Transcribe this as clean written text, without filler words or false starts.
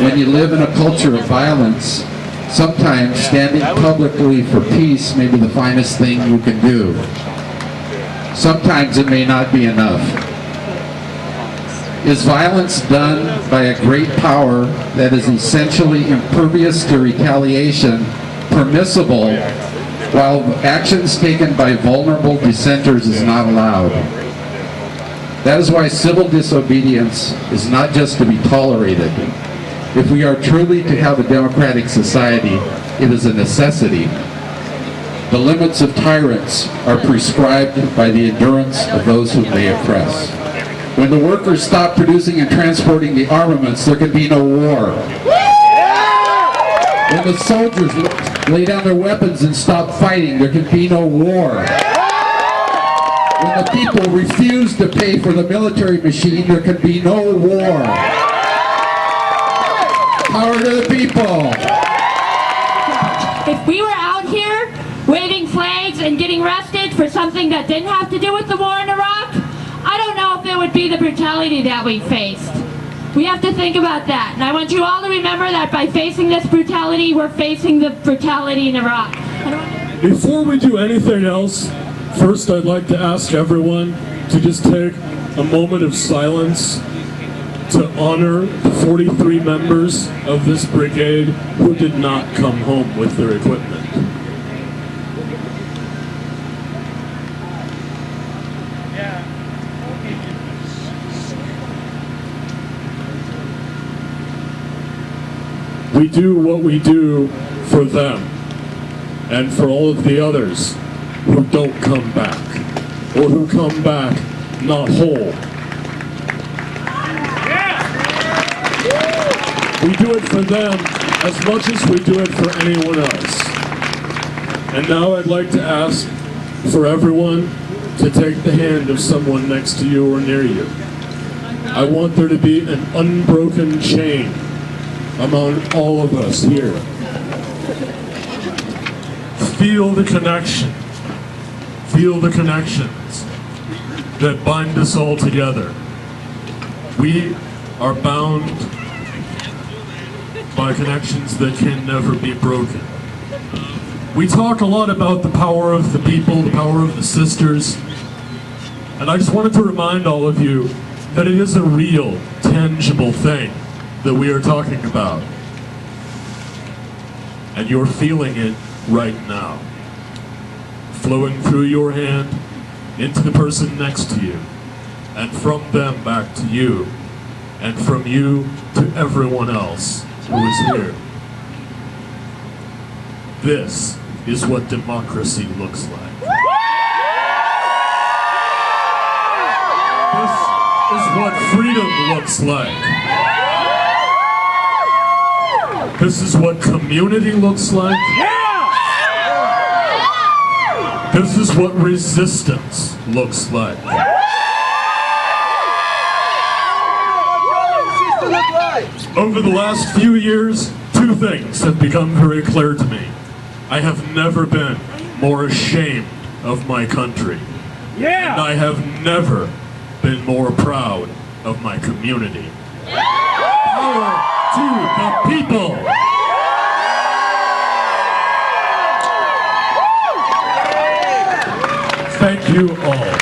When you live in a culture of violence, sometimes standing publicly for peace may be the finest thing you can do. Sometimes it may not be enough. Is violence done by a great power that is essentially impervious to retaliation permissible, while actions taken by vulnerable dissenters is not allowed? That is why civil disobedience is not just to be tolerated. If we are truly to have a democratic society, it is a necessity. The limits of tyrants are prescribed by the endurance of those whom they oppress. When the workers stop producing and transporting the armaments, there can be no war. When the soldiers lay down their weapons and stop fighting, there can be no war. When the people refuse to pay for the military machine, there can be no war. Power to the people. If we were out here waving flags and getting arrested for something that didn't have to do with the war in Iraq, I don't know if it would be the brutality that we faced. We have to think about that. And I want you all to remember that by facing this brutality, we're facing the brutality in Iraq. Before we do anything else, first I'd like to ask everyone to just take a moment of silence to honor the 43 members of this brigade who did not come home with their equipment. We do what we do for them and for all of the others who don't come back, or who come back not whole. We do it for them as much as we do it for anyone else. And now I'd like to ask for everyone to take the hand of someone next to you or near you. I want there to be an unbroken chain among all of us here. Feel the connection. Feel the connections that bind us all together. We are bound by connections that can never be broken. We talk a lot about the power of the people, the power of the sisters, and I just wanted to remind all of you that it is a real, tangible thing that we are talking about. And you're feeling it right now. Flowing through your hand into the person next to you, and from them back to you, and from you to everyone else who is here. This is what democracy looks like. This is what freedom looks like. This is what community looks like. This is what resistance looks like. Over the last few years, two things have become very clear to me. I have never been more ashamed of my country. And I have never been more proud of my community. Power to the people! Thank you all.